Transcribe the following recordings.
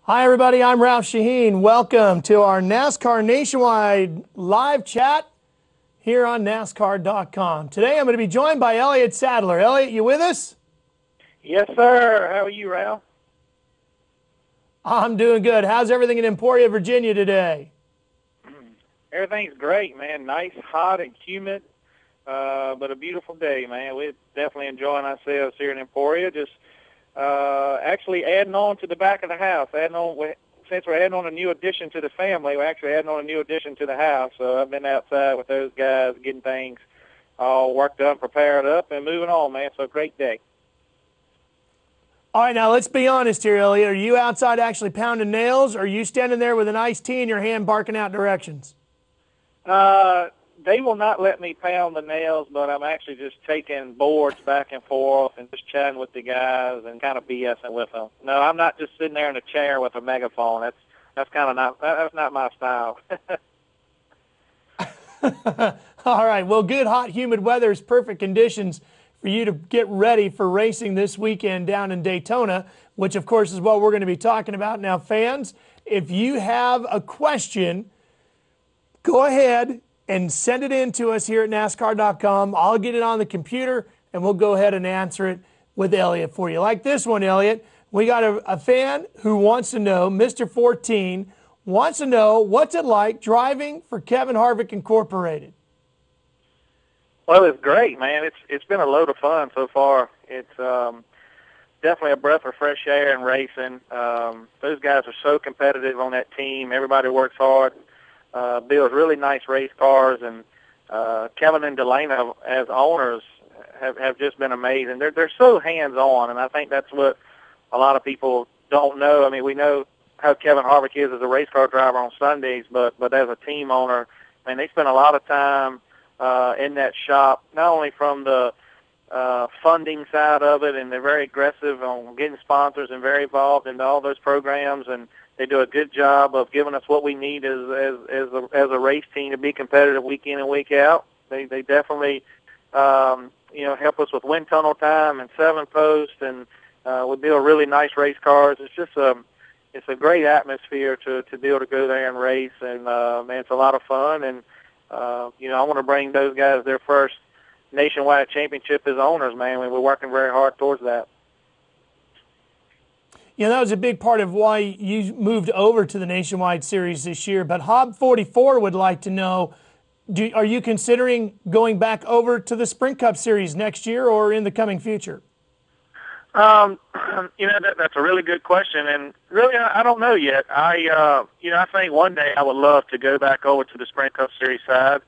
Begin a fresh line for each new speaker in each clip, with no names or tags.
Hi, everybody. I'm Ralph Shaheen. Welcome to our NASCAR Nationwide live chat here on NASCAR.com. Today, I'm going to be joined by Elliott Sadler. Elliott, you with us?
Yes, sir. How are you, Ralph?
I'm doing good. How's everything in Emporia, Virginia today?
Everything's great, man. Nice, hot, and humid, but a beautiful day, man. We're definitely enjoying ourselves here in Emporia. Just actually adding on to the back of the house. Since we're adding on a new addition to the family, we're actually adding on a new addition to the house. So I've been outside with those guys getting things all worked up, prepared up, and moving on, man. So a great day.
All right, now let's be honest here, Elliott. Are you outside actually pounding nails, or are you standing there with an iced tea in your hand barking out directions?
They will not let me pound the nails, but I'm actually just taking boards back and forth and just chatting with the guys and kind of BSing with them. No, I'm not just sitting there in a chair with a megaphone. That's not my style.
All right. Well, good, hot, humid weather is perfect conditions for you to get ready for racing this weekend down in Daytona, which, of course, is what we're going to be talking about. Now, fans, if you have a question, go ahead and send it in to us here at NASCAR.com. I'll get it on the computer, and we'll go ahead and answer it with Elliott for you. Like this one, Elliott. We got a fan who wants to know, Mr. 14, wants to know, what's it like driving for Kevin Harvick Incorporated?
Well, it's great, man. It's been a load of fun so far. It's definitely a breath of fresh air in racing. Those guys are so competitive on that team. Everybody works hard. Builds really nice race cars, and Kevin and Delana as owners have just been amazing. They're so hands-on, and I think that's what a lot of people don't know. I mean, we know how Kevin Harvick is as a race car driver on Sundays, but as a team owner, man, they spend a lot of time in that shop, not only from the funding side of it, and they're very aggressive on getting sponsors and very involved in all those programs, and they do a good job of giving us what we need as a race team to be competitive week in and week out. They definitely help us with wind tunnel time and 7-post, and we build really nice race cars. It's just it's a great atmosphere to be able to go there and race, and man, it's a lot of fun. And I want to bring those guys their first nationwide championship as owners, man. We're working very hard towards that.
Yeah, that was a big part of why you moved over to the Nationwide Series this year. But Hob 44 would like to know, are you considering going back over to the Sprint Cup Series next year or in the coming future?
That's a really good question, and really I don't know yet. I think one day I would love to go back over to the Sprint Cup Series side,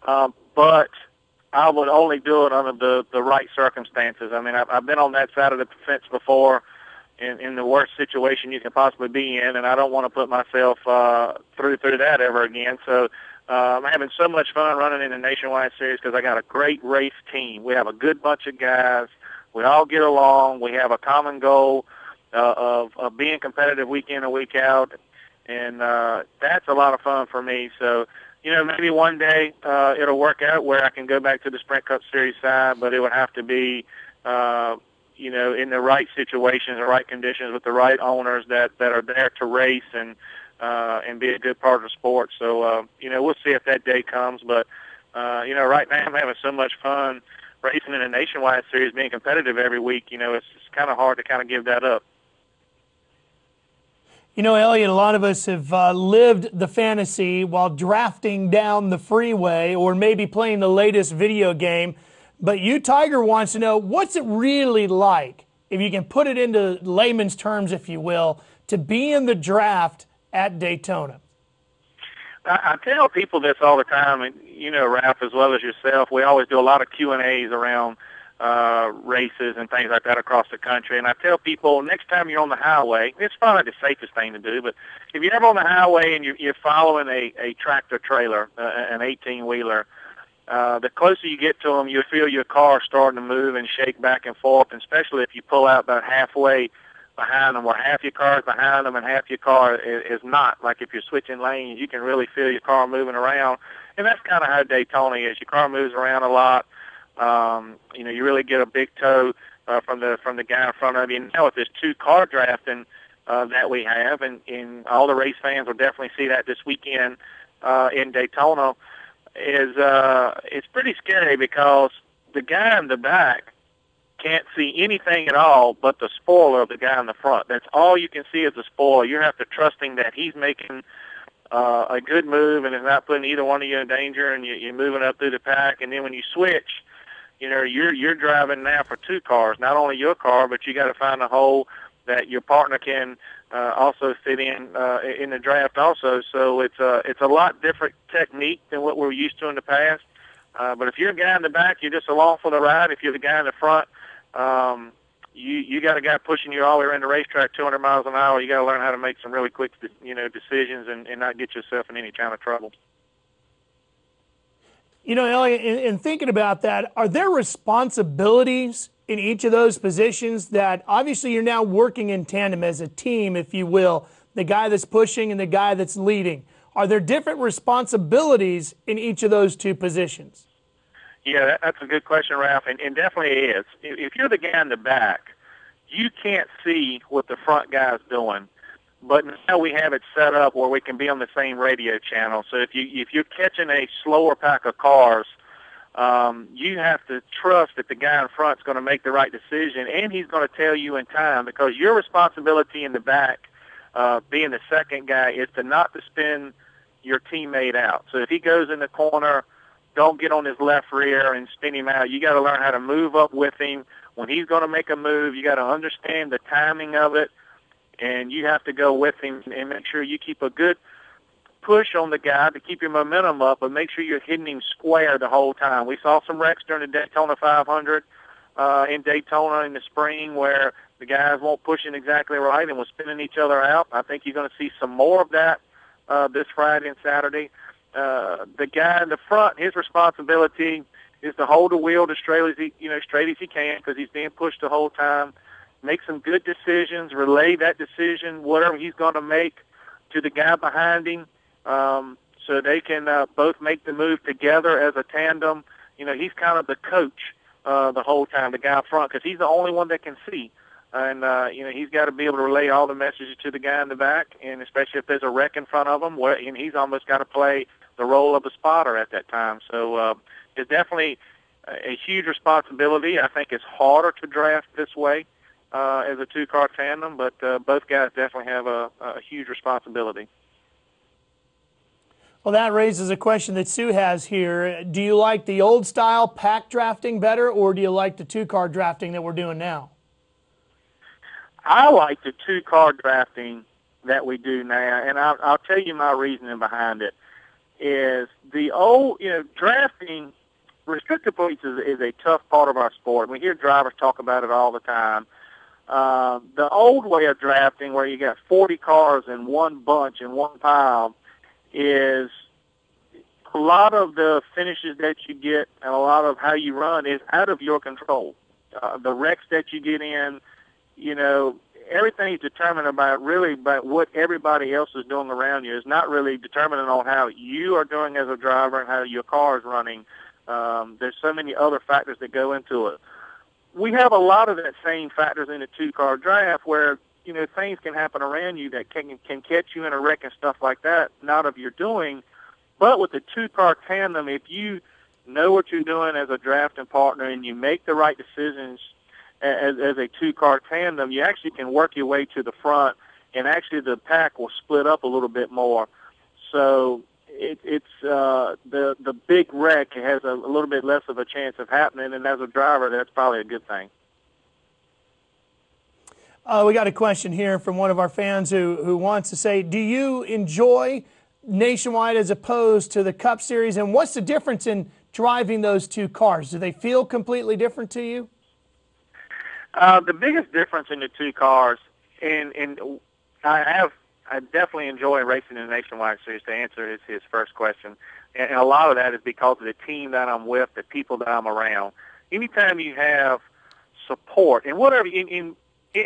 but I would only do it under the right circumstances. I mean, I've been on that side of the fence before, in the worst situation you can possibly be in, and I don't want to put myself through that ever again. So I'm having so much fun running in the Nationwide Series because I got a great race team. We have a good bunch of guys. We all get along. We have a common goal of being competitive week in and week out, and that's a lot of fun for me. So, maybe one day it'll work out where I can go back to the Sprint Cup Series side, but it would have to be in the right situations, the right conditions, with the right owners that are there to race and be a good part of the sport. So, we'll see if that day comes. But, right now I'm having so much fun racing in a Nationwide Series, being competitive every week. It's kind of hard to kind of give that up.
Elliott, a lot of us have lived the fantasy while drafting down the freeway or maybe playing the latest video game. But you, Tiger, wants to know, what's it really like, if you can put it into layman's terms, if you will, to be in the draft at Daytona?
I tell people this all the time, and Ralph, as well as yourself, we always do a lot of Q&As around races and things like that across the country. And I tell people, next time you're on the highway, it's probably the safest thing to do, but if you're ever on the highway and you're following a tractor trailer, an 18-wheeler, the closer you get to them, you feel your car starting to move and shake back and forth, and especially if you pull out about halfway behind them, where half your car is behind them and half your car is not. Like if you're switching lanes, you can really feel your car moving around. And that's kind of how Daytona is. Your car moves around a lot. You really get a big tow from the guy in front of you. And now with this two-car draft, and that we have, and all the race fans will definitely see that this weekend in Daytona. It's pretty scary because the guy in the back can't see anything at all but the spoiler of the guy in the front. That's all you can see is the spoiler. You have to trusting that he's making a good move and is not putting either one of you in danger, and you're moving up through the pack. And then when you switch, you're driving now for two cars, not only your car, but you got to find a hole that your partner can also fit in the draft also. So it's a lot different technique than what we're used to in the past. But if you're a guy in the back, you're just along for the ride. If you're the guy in the front, you got a guy pushing you all the way around the racetrack 200 miles an hour. You got to learn how to make some really quick, decisions and not get yourself in any kind of trouble.
Elliott, in thinking about that, are there responsibilities in each of those positions that obviously you're now working in tandem as a team, if you will, the guy that's pushing and the guy that's leading? Are there different responsibilities in each of those two positions?
Yeah, that's a good question, Ralph, and definitely is. If you're the guy in the back, you can't see what the front guy's doing. But now we have it set up where we can be on the same radio channel. So if you're catching a slower pack of cars, you have to trust that the guy in front is going to make the right decision, and he's going to tell you in time, because your responsibility in the back, being the second guy, is to not to spin your teammate out. So if he goes in the corner, don't get on his left rear and spin him out. You got to learn how to move up with him. When he's going to make a move, you got to understand the timing of it, and you have to go with him and make sure you keep a good push on the guy to keep your momentum up, but make sure you're hitting him square the whole time. We saw some wrecks during the Daytona 500 in Daytona in the spring where the guys weren't pushing exactly right and were spinning each other out. I think you're going to see some more of that this Friday and Saturday. The guy in the front, his responsibility is to hold the wheel as straight as he can, because he's being pushed the whole time. Make some good decisions, relay that decision, whatever he's going to make, to the guy behind him, so they can both make the move together as a tandem. He's kind of the coach the whole time, the guy up front, because he's the only one that can see. And, he's got to be able to relay all the messages to the guy in the back, and especially if there's a wreck in front of him, and he's almost got to play the role of a spotter at that time. So it's definitely a huge responsibility. I think it's harder to draft this way as a two-car tandem, but both guys definitely have a huge responsibility.
Well, that raises a question that Sue has here. Do you like the old style pack drafting better, or do you like the two-car drafting that we're doing now?
I like the two-car drafting that we do now, and I'll tell you my reasoning behind it. Is the old, drafting, restricted points is a tough part of our sport. We hear drivers talk about it all the time. The old way of drafting, where you got 40 cars in one bunch, in one pile, is a lot of the finishes that you get and a lot of how you run is out of your control. The wrecks that you get in, everything is determined about what everybody else is doing around you. It's not really determining on how you are doing as a driver and how your car is running. There's so many other factors that go into it. We have a lot of that same factors in a two-car draft where, things can happen around you that can catch you in a wreck and stuff like that, not of your doing. But with the two-car tandem, if you know what you're doing as a drafting partner and you make the right decisions as a two-car tandem, you actually can work your way to the front, and actually the pack will split up a little bit more. So it's the big wreck has a little bit less of a chance of happening, and as a driver, that's probably a good thing.
We got a question here from one of our fans who wants to say, do you enjoy Nationwide as opposed to the Cup Series, and what's the difference in driving those two cars? Do they feel completely different to you?
The biggest difference in the two cars, and I definitely enjoy racing in the Nationwide Series, to answer his first question. And a lot of that is because of the team that I'm with, the people that I'm around. Anytime you have support, and whatever,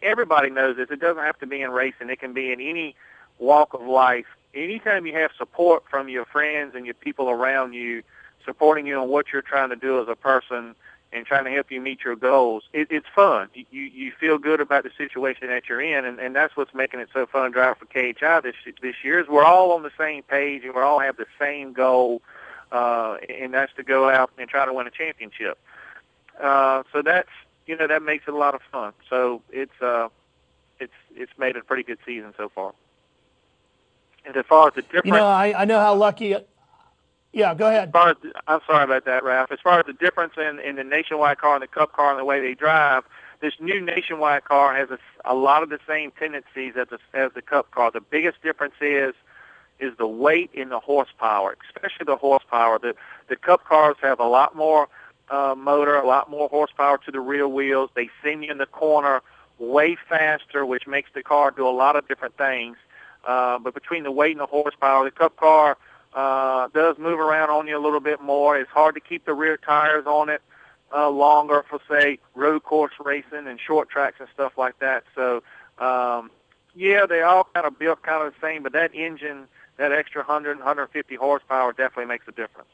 everybody knows this, it doesn't have to be in racing. It can be in any walk of life. Anytime you have support from your friends and your people around you, supporting you on what you're trying to do as a person, and trying to help you meet your goals, it's fun. You feel good about the situation that you're in, and that's what's making it so fun driving for KHI this year is we're all on the same page and we all have the same goal, and that's to go out and try to win a championship. So that's, that makes it a lot of fun. So it's made it a pretty good season so far. And as far as the difference,
I know how lucky. Yeah, go ahead.
I'm sorry about that, Ralph. As far as the difference in the Nationwide car and the Cup car and the way they drive, this new Nationwide car has a lot of the same tendencies as the Cup car. The biggest difference is the weight and the horsepower, especially the horsepower. The Cup cars have a lot more motor, a lot more horsepower to the rear wheels. They send you in the corner way faster, which makes the car do a lot of different things. But between the weight and the horsepower, the Cup car does move around on you a little bit more. It's hard to keep the rear tires on it longer for, say, road course racing and short tracks and stuff like that. So, they all kind of built kind of the same, but that engine, that extra 100, 150 horsepower definitely makes a difference.